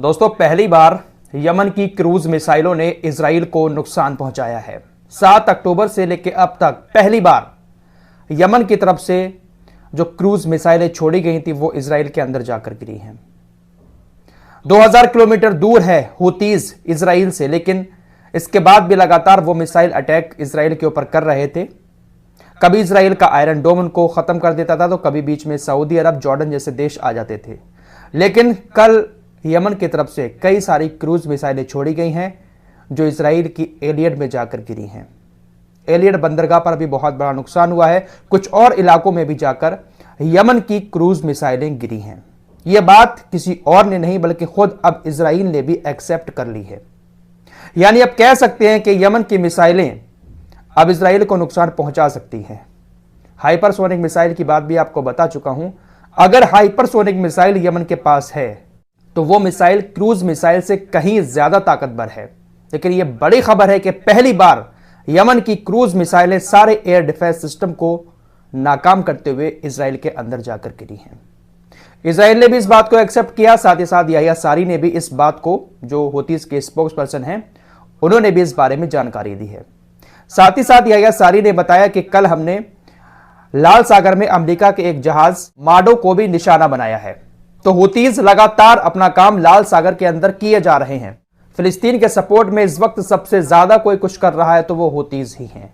दोस्तों, पहली बार यमन की क्रूज मिसाइलों ने इजराइल को नुकसान पहुंचाया है। 7 अक्टूबर से लेकर अब तक पहली बार यमन की तरफ से जो क्रूज मिसाइलें छोड़ी गई थी वो इजराइल के अंदर जाकर गिरी हैं। 2000 किलोमीटर दूर है हुतीज इजराइल से, लेकिन इसके बाद भी लगातार वो मिसाइल अटैक इजराइल के ऊपर कर रहे थे। कभी इजराइल का आयरन डोम उनको खत्म कर देता था, तो कभी बीच में सऊदी अरब, जॉर्डन जैसे देश आ जाते थे। लेकिन कल यमन की तरफ से कई सारी क्रूज मिसाइलें छोड़ी गई हैं जो इजराइल की एलियड में जाकर गिरी हैं। एलियड बंदरगाह पर भी बहुत बड़ा नुकसान हुआ है। कुछ और इलाकों में भी जाकर यमन की क्रूज मिसाइलें गिरी हैं। यह बात किसी और ने नहीं बल्कि खुद अब इजराइल ने भी एक्सेप्ट कर ली है। यानी अब कह सकते हैं कि यमन की मिसाइलें अब इजराइल को नुकसान पहुंचा सकती हैं। हाइपरसोनिक मिसाइल की बात भी आपको बता चुका हूं। अगर हाइपरसोनिक मिसाइल यमन के पास है तो वो मिसाइल क्रूज मिसाइल से कहीं ज्यादा ताकतवर है। लेकिन यह बड़ी खबर है कि पहली बार यमन की क्रूज मिसाइलें सारे एयर डिफेंस सिस्टम को नाकाम करते हुए इजराइल के अंदर जाकर गिरी हैं। इजराइल ने भी इस बात को एक्सेप्ट किया, साथ ही साथ याह्या सारी ने भी इस बात को, जो हुतीज के स्पोक्स पर्सन हैं, उन्होंने भी इस बारे में जानकारी दी है। साथ ही साथ याह्या सारी ने बताया कि कल हमने लाल सागर में अमेरिका के एक जहाज माडो को भी निशाना बनाया है। तो हुतीज लगातार अपना काम लाल सागर के अंदर किए जा रहे हैं। फिलिस्तीन के सपोर्ट में इस वक्त सबसे ज्यादा कोई कुछ कर रहा है तो वो हुतीज ही हैं।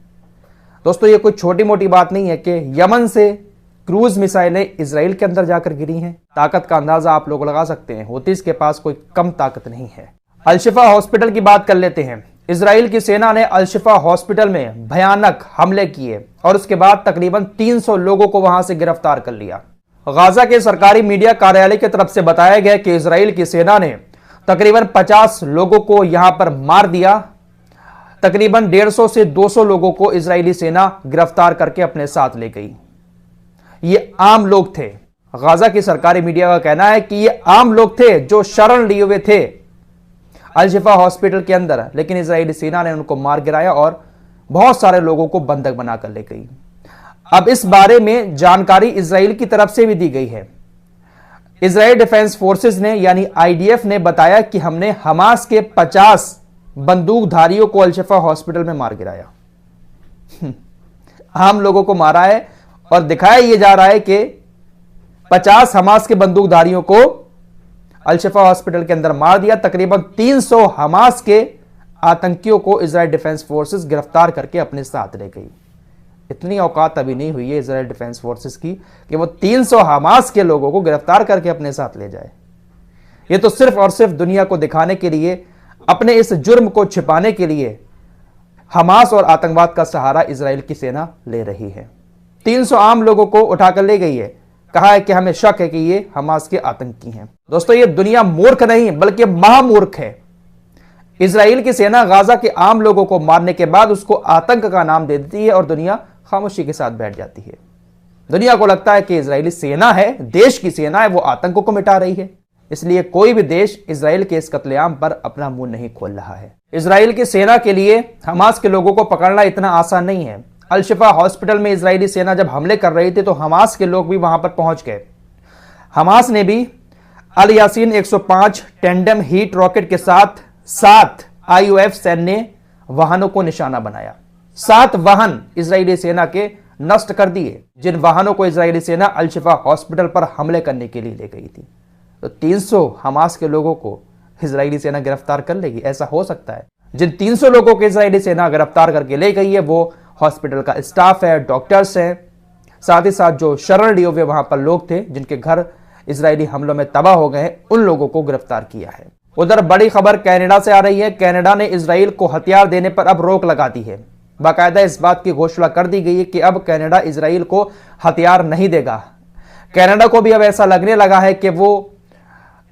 दोस्तों, ये कोई छोटी मोटी बात नहीं है कि यमन से क्रूज मिसाइलें इजराइल के अंदर जाकर गिरी हैं। ताकत का अंदाजा आप लोग लगा सकते हैं। हुतीज के पास कोई कम ताकत नहीं है। अल-शिफा हॉस्पिटल की बात कर लेते हैं। इजराइल की सेना ने अल-शिफा हॉस्पिटल में भयानक हमले किए और उसके बाद तकरीबन 300 लोगों को वहां से गिरफ्तार कर लिया। गाजा के सरकारी मीडिया कार्यालय की तरफ से बताया गया कि इजराइल की सेना ने तकरीबन 50 लोगों को यहां पर मार दिया। तकरीबन 150 से 200 लोगों को इजरायली सेना गिरफ्तार करके अपने साथ ले गई। ये आम लोग थे। गाजा की सरकारी मीडिया का कहना है कि ये आम लोग थे जो शरण लिए हुए थे अल-शिफा हॉस्पिटल के अंदर, लेकिन इजरायली सेना ने उनको मार गिराया और बहुत सारे लोगों को बंधक बनाकर ले गई। अब इस बारे में जानकारी इजराइल की तरफ से भी दी गई है। इजराइल डिफेंस फोर्सेस ने यानी आईडीएफ ने बताया कि हमने हमास के 50 बंदूकधारियों को अल-शिफा हॉस्पिटल में मार गिराया। आम लोगों को मारा है और दिखाया यह जा रहा है कि 50 हमास के बंदूकधारियों को अल-शिफा हॉस्पिटल के अंदर मार दिया। तकरीबन 300 हमास के आतंकियों को इजराइल डिफेंस फोर्सेस गिरफ्तार करके अपने साथ ले गई। इतनी औकात अभी नहीं हुई है इजराइल डिफेंस फोर्सेस की कि वो 300 हमास के लोगों को गिरफ्तार करके अपने साथ ले जाए। ये तो सिर्फ और सिर्फ दुनिया को दिखाने के लिए, अपने इस जुर्म को छिपाने के लिए हमास और आतंकवाद का सहारा इजराइल की सेना ले रही है। 300 आम लोगों को उठाकर ले गई है। कहा है कि हमें शक है कि ये हमास के आतंकी हैं। दोस्तों, ये दुनिया मूर्ख नहीं बल्कि महामूर्ख है। इजराइल की सेना गाजा के आम लोगों को मारने के बाद उसको आतंक का नाम दे देती है और दुनिया खामोशी के साथ बैठ जाती है। दुनिया को लगता है कि इजरायली सेना है, देश की सेना है, वो आतंकों को मिटा रही है। इसलिए कोई भी देश इजराइल के इस कत्लेआम पर अपना मुंह नहीं खोल रहा है। इजराइल की सेना के लिए हमास के लोगों को पकड़ना इतना आसान नहीं है। अल-शिफा हॉस्पिटल में इजरायली सेना जब हमले कर रही थी तो हमास के लोग भी वहां पर पहुंच गए। हमास ने भी अल यासीन 105 टेंडम हीट रॉकेट के साथ 7 आईयूएफ सैन्य वाहनों को निशाना बनाया। 7 वाहन इजरायली सेना के नष्ट कर दिए, जिन वाहनों को इजरायली सेना अल-शिफा हॉस्पिटल पर हमले करने के लिए ले गई थी। तो 300 हमास के लोगों को इजरायली सेना गिरफ्तार कर लेगी? ऐसा हो सकता है? जिन 300 लोगों को इजरायली सेना गिरफ्तार करके ले गई है वो हॉस्पिटल का स्टाफ है, डॉक्टर्स हैं, साथ ही साथ जो शरण लिए हुए वहां पर लोग थे जिनके घर इजरायली हमलों में तबाह हो गए, उन लोगों को गिरफ्तार किया है। उधर बड़ी खबर कनाडा से आ रही है। कनाडा ने इजराइल को हथियार देने पर अब रोक लगा दी है। बाकायदा इस बात की घोषणा कर दी गई है कि अब कनाडा इजराइल को हथियार नहीं देगा। कनाडा को भी अब ऐसा लगने लगा है कि वो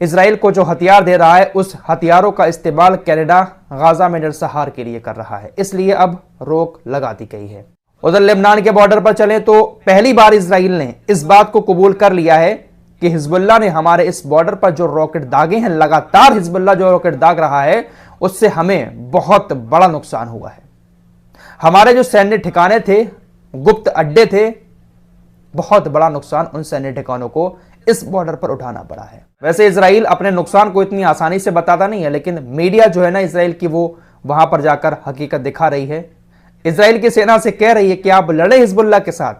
इजराइल को जो हथियार दे रहा है उस हथियारों का इस्तेमाल कनाडा गाजा में नरसंहार के लिए कर रहा है, इसलिए अब रोक लगा दी गई है। उधर लेबनान के बॉर्डर पर चले तो पहली बार इजराइल ने इस बात को कबूल कर लिया है कि हिजबुल्लाह ने हमारे इस बॉर्डर पर जो रॉकेट दागे हैं, लगातार हिजबुल्लाह जो रॉकेट दाग रहा है उससे हमें बहुत बड़ा नुकसान हुआ है। हमारे जो सैन्य ठिकाने थे, गुप्त अड्डे थे, बहुत बड़ा नुकसान उन सैन्य ठिकानों को इस बॉर्डर पर उठाना पड़ा है। वैसे इजराइल अपने नुकसान को इतनी आसानी से बताता नहीं है, लेकिन मीडिया जो है ना इजराइल की, वो वहां पर जाकर हकीकत दिखा रही है। इजराइल की सेना से कह रही है कि आप लड़े हिजबुल्लाह के साथ,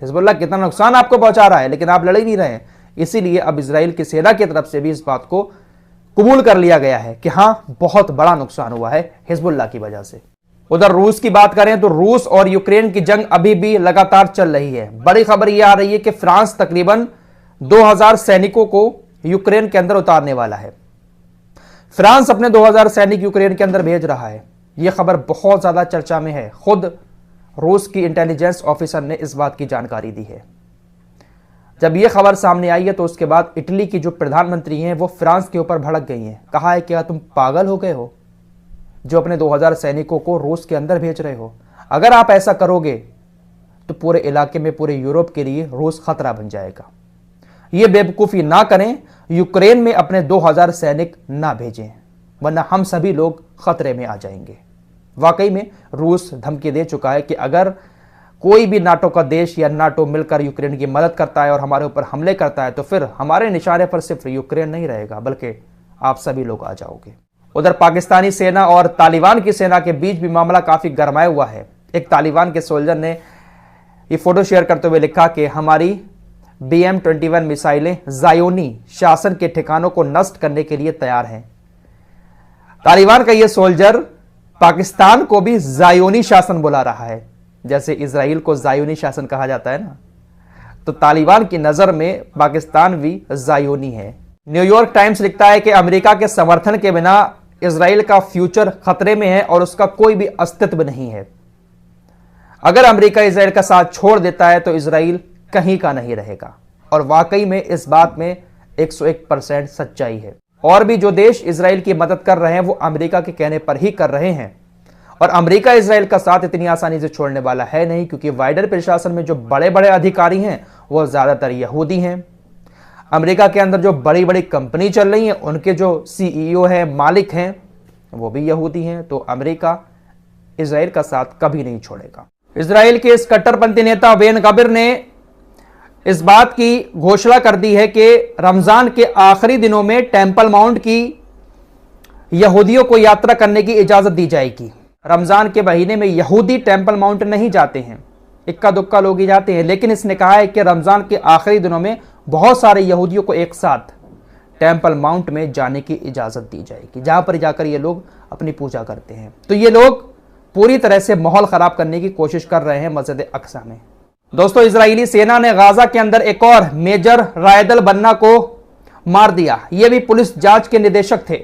हिजबुल्लाह कितना नुकसान आपको पहुंचा रहा है, लेकिन आप लड़ ही नहीं रहे। इसीलिए अब इजराइल की सेना की तरफ से भी इस बात को कबूल कर लिया गया है कि हां, बहुत बड़ा नुकसान हुआ है हिजबुल्लाह की वजह से। उधर रूस की बात करें तो रूस और यूक्रेन की जंग अभी भी लगातार चल रही है। बड़ी खबर यह आ रही है कि फ्रांस तकरीबन 2000 सैनिकों को यूक्रेन के अंदर उतारने वाला है। फ्रांस अपने 2000 सैनिक यूक्रेन के अंदर भेज रहा है। यह खबर बहुत ज्यादा चर्चा में है। खुद रूस की इंटेलिजेंस ऑफिसर ने इस बात की जानकारी दी है। जब यह खबर सामने आई है तो उसके बाद इटली की जो प्रधानमंत्री हैं वो फ्रांस के ऊपर भड़क गई हैं। कहा है क्या तुम पागल हो गए हो जो अपने 2000 सैनिकों को रूस के अंदर भेज रहे हो? अगर आप ऐसा करोगे तो पूरे इलाके में, पूरे यूरोप के लिए रूस खतरा बन जाएगा। यह बेवकूफ़ी ना करें, यूक्रेन में अपने 2000 सैनिक ना भेजें, वरना हम सभी लोग खतरे में आ जाएंगे। वाकई में रूस धमकी दे चुका है कि अगर कोई भी नाटो का देश या नाटो मिलकर यूक्रेन की मदद करता है और हमारे ऊपर हमले करता है तो फिर हमारे निशाने पर सिर्फ यूक्रेन नहीं रहेगा, बल्कि आप सभी लोग आ जाओगे। उधर पाकिस्तानी सेना और तालिबान की सेना के बीच भी मामला काफी गरमाया हुआ है। एक तालिबान के सोल्जर ने ये फोटो शेयर करते हुए लिखा कि हमारी BM-21 मिसाइलें ज़ायोनी शासन के ठिकानों को नष्ट करने के लिए तैयार हैं। तालिबान का यह सोल्जर पाकिस्तान को भी ज़ायोनी शासन बुला रहा है। जैसे इजराइल को ज़ायोनी शासन कहा जाता है ना, तो तालिबान की नजर में पाकिस्तान भी ज़ायोनी है। न्यूयॉर्क टाइम्स लिखता है कि अमेरिका के समर्थन के बिना इजराइल का फ्यूचर खतरे में है और उसका कोई भी अस्तित्व नहीं है। अगर अमेरिका इजराइल का साथ छोड़ देता है तो इजराइल कहीं का नहीं रहेगा। और वाकई में इस बात में 101% सच्चाई है। और भी जो देश इजराइल की मदद कर रहे हैं वो अमेरिका के कहने पर ही कर रहे हैं। और अमेरिका इजराइल का साथ इतनी आसानी से छोड़ने वाला है नहीं, क्योंकि बाइडेन प्रशासन में जो बड़े बड़े अधिकारी हैं वो ज्यादातर यहूदी हैं। अमेरिका के अंदर जो बड़ी बड़ी कंपनी चल रही हैं उनके जो CEO हैं, मालिक हैं, वो भी यहूदी हैं। तो अमेरिका इजराइल का साथ कभी नहीं छोड़ेगा। इजराइल के इस कट्टरपंथी नेता बेन गबिर ने इस बात की घोषणा कर दी है कि रमजान के आखिरी दिनों में टेंपल माउंट की यहूदियों को यात्रा करने की इजाजत दी जाएगी। रमजान के महीने में यहूदी टेंपल माउंट नहीं जाते हैं, इक्का दुक्का लोग ही जाते हैं, लेकिन इसने कहा है कि रमजान के आखिरी दिनों में बहुत सारे यहूदियों को एक साथ टेंपल माउंट में जाने की इजाजत दी जाएगी, जहां पर जाकर ये लोग अपनी पूजा करते हैं। तो ये लोग पूरी तरह से माहौल खराब करने की कोशिश कर रहे हैं मस्जिद अक्सा में। दोस्तों, इजरायली सेना ने गाजा के अंदर एक और मेजर रायदल बन्ना को मार दिया। ये भी पुलिस जांच के निदेशक थे।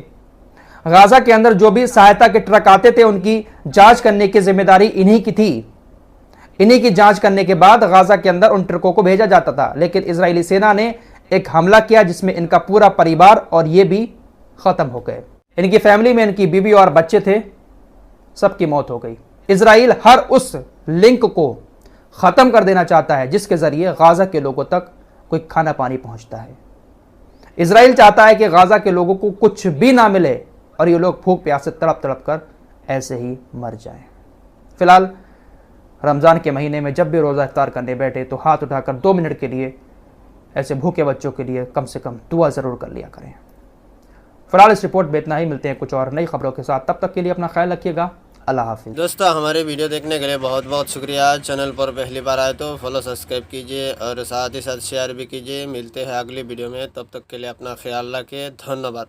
गाजा के अंदर जो भी सहायता के ट्रक आते थे उनकी जांच करने की जिम्मेदारी इन्हीं की थी। इन्हीं की जांच करने के बाद गाजा के अंदर उन ट्रकों को भेजा जाता था। लेकिन इजरायली सेना ने एक हमला किया जिसमें इनका पूरा परिवार और ये भी खत्म हो गए। इनकी फैमिली में इनकी बीवी और बच्चे थे, सबकी मौत हो गई। इजराइल हर उस लिंक को खत्म कर देना चाहता है जिसके जरिए गाजा के लोगों तक कोई खाना पानी पहुंचता है। इजराइल चाहता है कि गाजा के लोगों को कुछ भी ना मिले और ये लोग भूख प्यास से तड़प तड़प कर ऐसे ही मर जाएं। फिलहाल रमजान के महीने में जब भी रोजा इफ्तार करने बैठे तो हाथ उठाकर 2 मिनट के लिए ऐसे भूखे बच्चों के लिए कम से कम दुआ जरूर कर लिया करें। फिलहाल इस रिपोर्ट में इतना ही। मिलते हैं कुछ और नई खबरों के साथ, तब तक के लिए अपना ख्याल रखिएगा। अल्लाह हाफिज़। दोस्तों, हमारे वीडियो देखने के लिए बहुत बहुत शुक्रिया। चैनल पर पहली बार आए तो फॉलो सब्सक्राइब कीजिए और साथ ही साथ शेयर भी कीजिए। मिलते हैं अगली वीडियो में, तब तक के लिए अपना ख्याल रखिए। धन्यवाद।